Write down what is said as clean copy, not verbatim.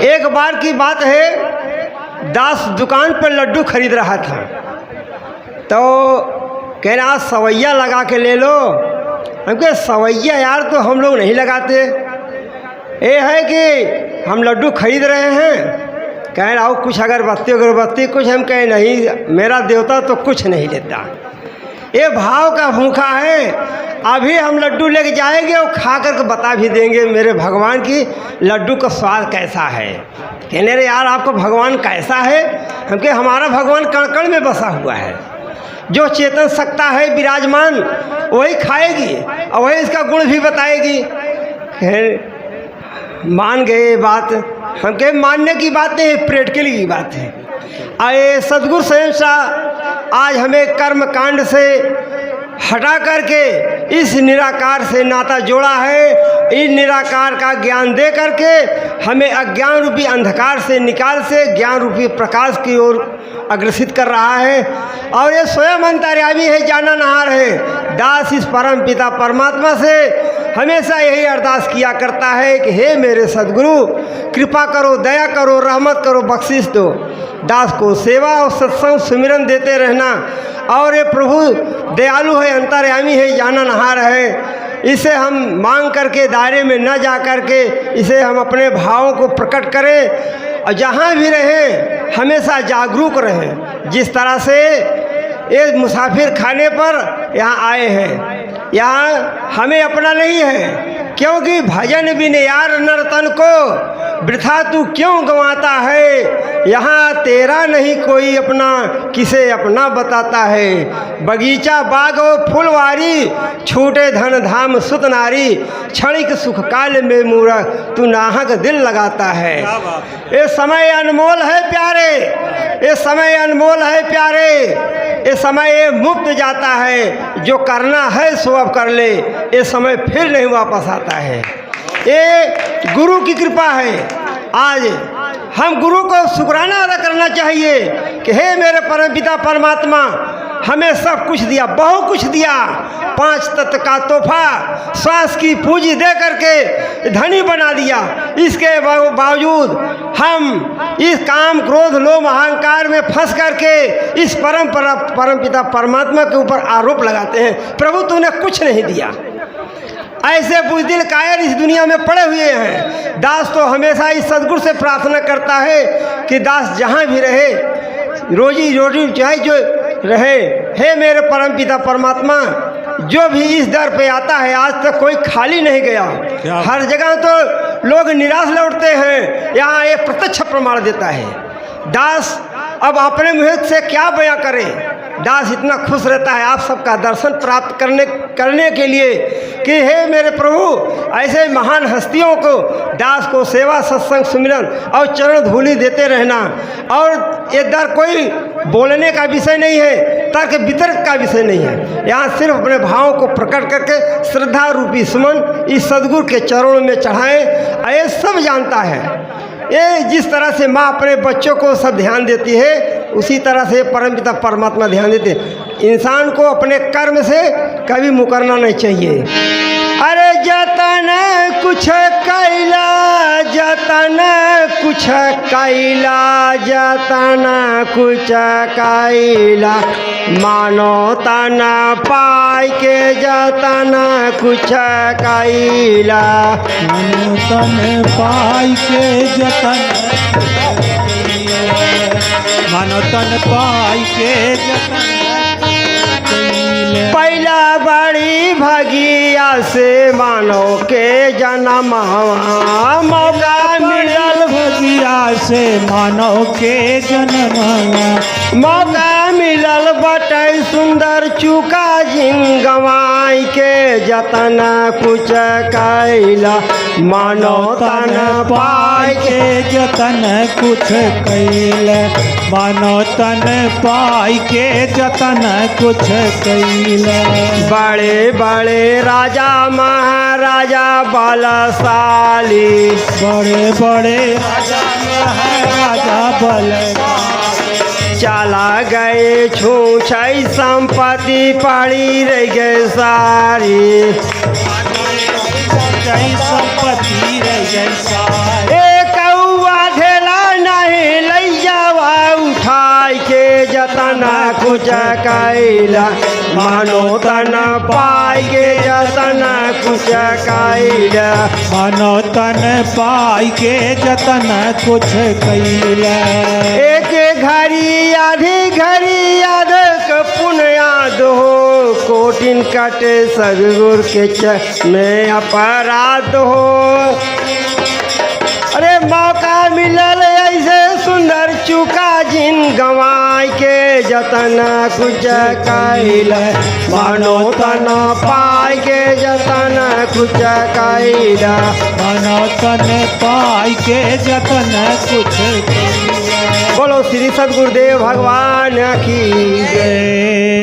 एक बार की बात है, दास दुकान पर लड्डू खरीद रहा था तो कह रहा सवैया लगा के ले लो। हम कहे सवैया यार तो हम लोग नहीं लगाते, ये है कि हम लड्डू खरीद रहे हैं। कह रहा हो कुछ अगरबत्ती अगरबत्ती कुछ, हम कहे नहीं मेरा देवता तो कुछ नहीं लेता, ये भाव का भूखा है। अभी हम लड्डू लेके जाएंगे और खा करके बता भी देंगे मेरे भगवान की लड्डू का स्वाद कैसा है। कहने रे यार आपको भगवान कैसा है? हम कहे हमारा भगवान कण कण में बसा हुआ है, जो चेतन सकता है विराजमान वही खाएगी और वही इसका गुण भी बताएगी। मान गए बात। हम कहे मानने की बात नहीं है, प्रैक्टिकल की बात है। आए सदगुरु सहसा आज हमें कर्म कांड से हटा करके इस निराकार से नाता जोड़ा है। इस निराकार का ज्ञान दे करके हमें अज्ञान रूपी अंधकार से निकाल से ज्ञान रूपी प्रकाश की ओर अग्रसित कर रहा है। और ये स्वयं अंतर्यामी है, जाना नहार है। दास इस परम पिता परमात्मा से हमेशा यही अरदास किया करता है कि हे मेरे सद्गुरु कृपा करो, दया करो, रहमत करो, बख्शिश दो। दास को सेवा और सत्संग सुमिरन देते रहना। और ये प्रभु दयालु है, अंतर्यामी है, जाना नहार है। इसे हम मांग करके दायरे में न जा करके इसे हम अपने भावों को प्रकट करें और जहाँ भी रहें हमेशा जागरूक रहें। जिस तरह से ये मुसाफिर खाने पर यहाँ आए हैं, यहाँ हमें अपना नहीं है, क्योंकि भजन बिन यार नर तन को वृथा तू क्यों गंवाता है। यहाँ तेरा नहीं कोई अपना, किसे अपना बताता है। बगीचा बाग और फुलवारी, छूटे धन धाम सुत नारी। क्षणिक सुख काल में मूरख तू नाहक दिल लगाता है। ये समय अनमोल है प्यारे, ये समय अनमोल है प्यारे। ये समय मुक्त जाता है, जो करना है सो अब कर ले, ये समय फिर नहीं वापस आता है। ये गुरु की कृपा है। आज हम गुरु को शुक्राना अदा करना चाहिए कि हे मेरे परमपिता परमात्मा हमें सब कुछ दिया, बहुत कुछ दिया। 5 तत्व का तोहफा श्वास की पूंजी दे करके धनी बना दिया। इसके बावजूद हम इस काम क्रोध लोभ अहंकार में फंस करके इस परमपिता परमात्मा के ऊपर आरोप लगाते हैं, प्रभु तूने कुछ नहीं दिया। ऐसे बुज़दिल कायर इस दुनिया में पड़े हुए हैं। दास तो हमेशा इस सद्गुरु से प्रार्थना करता है कि दास जहाँ भी रहे, रोजी रोटी चाहे जो रहे, हे मेरे परमपिता परमात्मा जो भी इस दर पे आता है आज तक कोई खाली नहीं गया। हर जगह तो लोग निराश लौटते हैं, यहाँ ये प्रत्यक्ष प्रमाण देता है। दास अब अपने मुँह से क्या बयां करे। दास इतना खुश रहता है आप सबका दर्शन प्राप्त करने के लिए कि हे मेरे प्रभु ऐसे महान हस्तियों को दास को सेवा सत्संग सुमिरन और चरण धूलि देते रहना। और ये दर कोई बोलने का विषय नहीं है, तर्क वितर्क का विषय नहीं है। यहाँ सिर्फ अपने भावों को प्रकट करके श्रद्धा रूपी सुमन इस सद्गुरु के चरणों में चढ़ाएं। ये सब जानता है। ये जिस तरह से माँ अपने बच्चों को सब ध्यान देती है उसी तरह से परमपिता परमात्मा ध्यान देते हैं। इंसान को अपने कर्म से कभी मुकरना नहीं चाहिए। अरे जतन कुछ कैला, जतन कुछ कैला, जतन कुछ कैला, मानो तन पाई के जतन कुछ कैला, मानो तन पाई के जतन, मानो तन पाई के जतन। पहला बड़ी भगिया से मानो के जन्म मौका मिलल, भगिया से मानो के जन्म मौका मिलल बटे सुंदर चुका जिन गवाई के जतन कुछ कैला, मानो तन पाई के जतन कुछ कैला, मानो तन पाई के जतन कुछ कैला। बड़े बड़े राजा महाराजा बलशाली, बड़े बड़े राजा महाराजा बलशाली, चला गए छूछई संपत्ति पड़ी रह गए सारी, संपत्ति रह गई सारी। एक कैला मानो तन पाई के जतन कुछ कैला मानो तन पाई के जतन कुछ कैला एक घड़ी याद पुण्य याद हो कोटिन कटे सदगुरु के में अपराध हो अरे मौका मिलल ऐसे सुंदर चुका जिन गंवाई के जतन कुछ कैल मानो तन पाई के जतन कुछ कैल मानो तन पाई के जतन कुछ कैला। बोलो श्री सद्गुरुदेव भगवान की जय।